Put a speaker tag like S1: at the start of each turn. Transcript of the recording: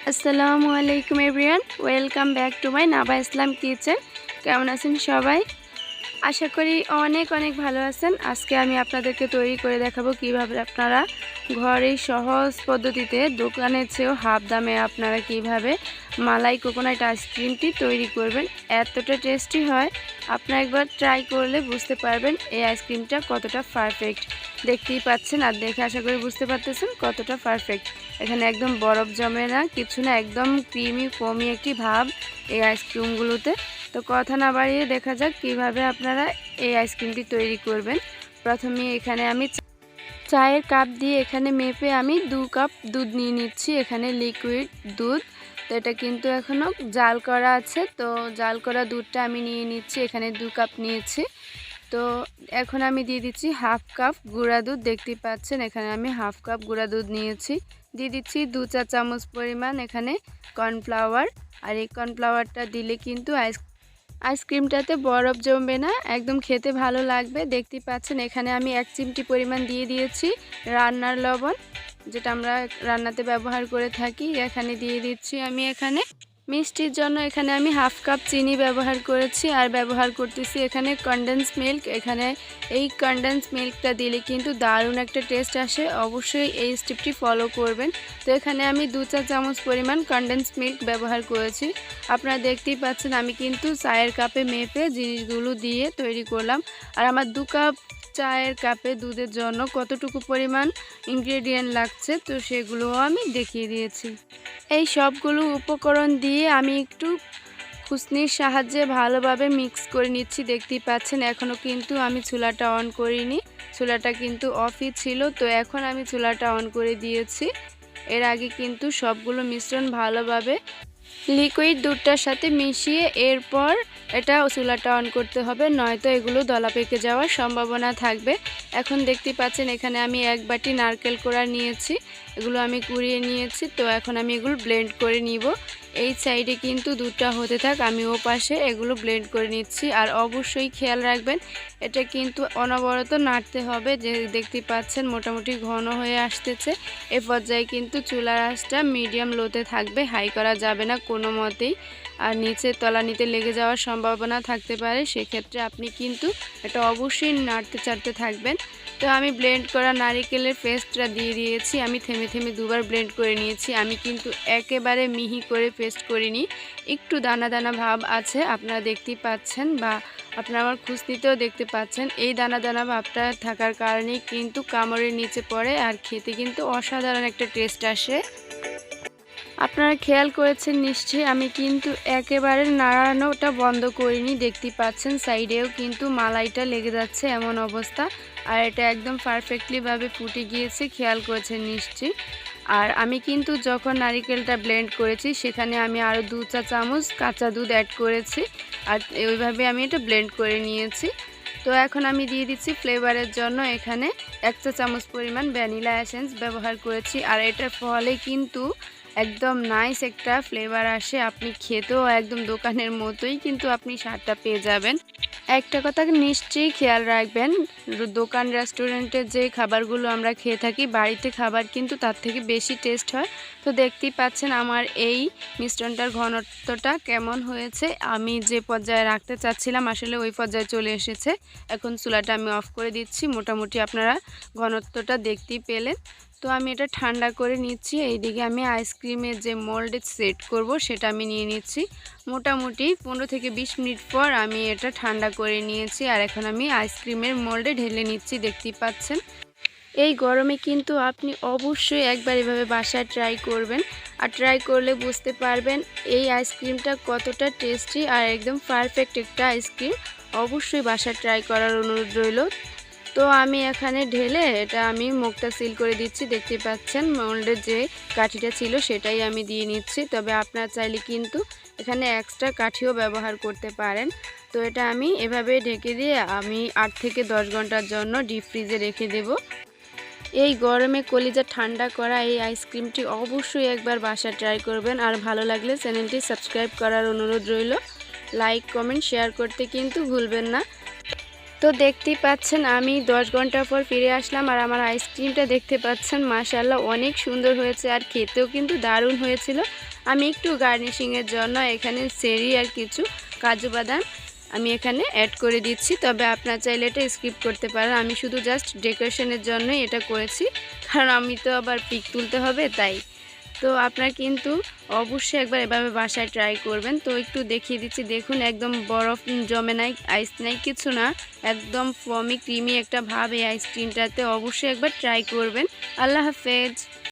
S1: আসসালামু আলাইকুম everyone, welcome back to my Naba Islam kitchen. কেমন আছেন সবাই? আশা করি অনেক অনেক ভালো আছেন। আজকে আমি আপনাদেরকে তৈরি করে দেখাবো কিভাবে আপনারা ঘরেই সহজ পদ্ধতিতে দোকানের চেয়েও হাফ দামে আপনারা কিভাবে মালাই কোকোনাট আইসক্রিমটি তৈরি করবেন। এতটা টেস্টি হয়, আপনারা একবার ট্রাই করলে বুঝতে পারবেন এই আইসক্রিমটা কতটা পারফেক্ট। দেখতেই পাচ্ছেন আর দেখে আশা করি বুঝতে পারতেছেন কতটা পারফেক্ট। এখানে একদম বরফ জমে না, কিছু না, একদম ক্রিমি ফোমি একটি ভাব এই আইসক্রিমগুলোতে। তো কথা না বাড়িয়ে দেখা যাক কিভাবে আপনারা এই আইসক্রিমটি তৈরি করবেন। প্রথমে এখানে আমি চায়ের কাপ দিয়ে এখানে মেপে আমি 2 কাপ দুধ নিয়ে নিচ্ছি। এখানে লিকুইড দুধ, তো এটা কিন্তু এখনও জাল করা আছে। তো জাল করা দুধটা আমি নিয়ে নিচ্ছি, এখানে 2 কাপ নিয়েছি। তো এখন আমি দিয়ে দিচ্ছি হাফ কাপ গুঁড়া দুধ। দেখতেই পাচ্ছেন এখানে আমি হাফ কাপ গুঁড়া দুধ নিয়েছি। দিয়ে দিচ্ছি 2 চা চামচ পরিমাণ এখানে কর্নফ্লাওয়ার। আর এই কর্নফ্লাওয়ারটা দিলে কিন্তু আইসক্রিমটাতে বরফ জমবে না, একদম খেতে ভালো লাগবে। দেখতেই পাচ্ছেন এখানে আমি 1 চিমটি পরিমাণ দিয়ে দিয়েছি রান্নার লবণ, যেটা আমরা রান্নাতে ব্যবহার করে থাকি। এখানে দিয়ে দিচ্ছি আমি এখানে মিষ্টির জন্য এখানে আমি হাফ কাপ চিনি ব্যবহার করেছি। আর ব্যবহার করতেছি এখানে কনডেন্স মিল্ক। এখানে এই কনডেন্স মিল্কটা দিলে কিন্তু দারুণ একটা টেস্ট আসে, অবশ্যই এই স্টেপটি ফলো করবেন। তো এখানে আমি 2 চা চামচ পরিমাণ কনডেন্স মিল্ক ব্যবহার করেছি। আপনারা দেখতেই পাচ্ছেন আমি কিন্তু চায়ের কাপে মেপে জিনিসগুলো দিয়ে তৈরি করলাম। আর আমার 2 কাপ চায়ের কাপে দুধের জন্য কতটুকু পরিমাণ ইনগ্রেডিয়েন্ট লাগছে তো সেগুলোও আমি দেখিয়ে দিয়েছি। এই সবগুলো উপকরণ দিয়ে আমি একটু খুসনির সাহায্যে ভালোভাবে মিক্স করে নিচ্ছি। দেখতেই পাচ্ছেন এখনও কিন্তু আমি চুলাটা অন করিনি, চুলাটা কিন্তু অফই ছিল। তো এখন আমি চুলাটা অন করে দিয়েছি। এর আগে কিন্তু সবগুলো মিশ্রণ ভালোভাবে লিকুইড দুধটার সাথে মিশিয়ে এরপর এটা চুলাটা অন করতে হবে, নয়তো এগুলো দলা পেকে যাওয়ার সম্ভাবনা থাকবে। এখন দেখতে পাচ্ছেন এখানে আমি 1 বাটি নারকেল কোড়া নিয়েছি, এগুলো আমি কুড়িয়ে নিয়েছি। তো এখন আমি এগুলো ব্লেন্ড করে নিব। এই সাইডে কিন্তু দুধটা হতে থাক, আমি ও পাশে এগুলো ব্লেন্ড করে নিচ্ছি। আর অবশ্যই খেয়াল রাখবেন এটা কিন্তু অনবরত নাড়তে হবে। যে দেখতে পাচ্ছেন মোটামুটি ঘন হয়ে আসতেছে, এ পর্যায়ে কিন্তু চুলার আঁচটা মিডিয়াম লোতে থাকবে, হাই করা যাবে না কোনো মতেই। আর নিচে তলানিতে লেগে যাওয়ার সম্ভাবনা থাকতে পারে, সেক্ষেত্রে আপনি কিন্তু এটা অবশ্যই নাড়তে চাড়তে থাকবেন। তো আমি ব্লেন্ড করা নারিকেলের পেস্টটা দিয়ে দিয়েছি। আমি থেমে থেমে 2 বার ব্লেন্ড করে নিয়েছি। আমি কিন্তু একেবারে মিহি করে পেস্ট করিনি, একটু দানা দানা ভাব আছে, আপনারা দেখতেই পাচ্ছেন বা আপনারা আমার খুসনিতেও দেখতে পাচ্ছেন। এই দানা দানা ভাবটা থাকার কারণেই কিন্তু কামড়ের নিচে পড়ে আর খেতে কিন্তু অসাধারণ একটা টেস্ট আসে। আপনারা খেয়াল করেছেন নিশ্চয়ই আমি কিন্তু একেবারে নাড়ানোটা বন্ধ করিনি। দেখতেই পাচ্ছেন সাইডেও কিন্তু মালাইটা লেগে যাচ্ছে এমন অবস্থা। আর এটা একদম পারফেক্টলিভাবে ফুটে গিয়েছে, খেয়াল করেছেন নিশ্চয়ই। আর আমি কিন্তু যখন নারিকেলটা ব্লেন্ড করেছি সেখানে আমি আরও 2 চা চামচ কাঁচা দুধ অ্যাড করেছি। আর ওইভাবে আমি এটা ব্লেন্ড করে নিয়েছি। তো এখন আমি দিয়ে দিচ্ছি ফ্লেভারের জন্য এখানে 1 চা চামচ পরিমাণ ভ্যানিলা এসেন্স ব্যবহার করেছি। আর এটার ফলে কিন্তু একদম নাইস একটা ফ্লেভার আসে, আপনি খেতেও একদম দোকানের মতোই কিন্তু আপনি স্বাদটা পেয়ে যাবেন। একটা কথা নিশ্চয়ই খেয়াল রাখবেন, দোকান রেস্টুরেন্টের যে খাবারগুলো আমরা খেয়ে থাকি, বাড়িতে খাবার কিন্তু তার থেকে বেশি টেস্ট হয়। তো দেখতেই পাচ্ছেন আমার এই মিশ্রণটার ঘনত্বটা কেমন হয়েছে। আমি যে পর্যায়ে রাখতে চাচ্ছিলাম আসলে ওই পর্যায়ে চলে এসেছে। এখন চুলাটা আমি অফ করে দিচ্ছি। মোটামুটি আপনারা ঘনত্বটা দেখতেই পেলেন। তো আমি এটা ঠান্ডা করে নিচ্ছি। এইদিকে আমি আইসক্রিমের যে মোল্ডে সেট করব সেটা আমি নিয়ে নিচ্ছি। মোটামুটি 15 থেকে 20 মিনিট পর আমি এটা ঠান্ডা করে নিয়েছি। আর এখন আমি আইসক্রিমের মোল্ডে ঢেলে নিচ্ছি, দেখতেই পাচ্ছেন। এই গরমে কিন্তু আপনি অবশ্যই একবার এভাবে বাসায় ট্রাই করবেন। আর ট্রাই করলে বুঝতে পারবেন এই আইসক্রিমটা কতটা টেস্টি আর একদম পারফেক্ট একটা আইসক্রিম। অবশ্যই বাসায় ট্রাই করার অনুরোধ রইল। তো আমি এখানে ঢেলে এটা আমি মুখটা সিল করে দিচ্ছি। দেখতে পাচ্ছেন মোল্ডের যে কাঠিটা ছিল সেটাই আমি দিয়ে নিচ্ছি। তবে আপনারা চাইলে কিন্তু এখানে এক্সট্রা কাঠিও ব্যবহার করতে পারেন। তো এটা আমি এভাবে ঢেকে দিয়ে আমি 8 থেকে 10 ঘন্টার জন্য ডিপ ফ্রিজে রেখে দেব। এই গরমে কলিজা ঠান্ডা করা এই আইসক্রিমটি অবশ্যই একবার বাসায় ট্রাই করবেন। আর ভালো লাগলে চ্যানেলটি সাবস্ক্রাইব করার অনুরোধ রইল। লাইক কমেন্ট শেয়ার করতে কিন্তু ভুলবেন না। তো দেখতেই পাচ্ছেন আমি 10 ঘন্টা পর ফিরে আসলাম। আর আমার আইসক্রিমটা দেখতে পাচ্ছেন মাশাআল্লাহ অনেক সুন্দর হয়েছে আর খেতেও কিন্তু দারুণ হয়েছিল। আমি একটু গার্নিশিংয়ের জন্য এখানে চেরি আর কিছু কাজু বাদাম আমি এখানে অ্যাড করে দিচ্ছি। তবে আপনারা চাইলে এটা স্কিপ করতে পারেন। আমি শুধু জাস্ট ডেকোরেশনের জন্যই এটা করেছি, কারণ আমি তো আবার পিক তুলতে হবে তাই। তো আপনারা কিন্তু অবশ্যই একবার এভাবে বাসায় ট্রাই করবেন। তো একটু দেখিয়ে দিচ্ছি, দেখুন একদম বরফ জমে নাই, আইস নাই, কিছু না, একদম ফমি ক্রিমি একটা ভাব এই আইসক্রিমটাতে। অবশ্যই একবার ট্রাই করবেন। আল্লাহ হাফেজ।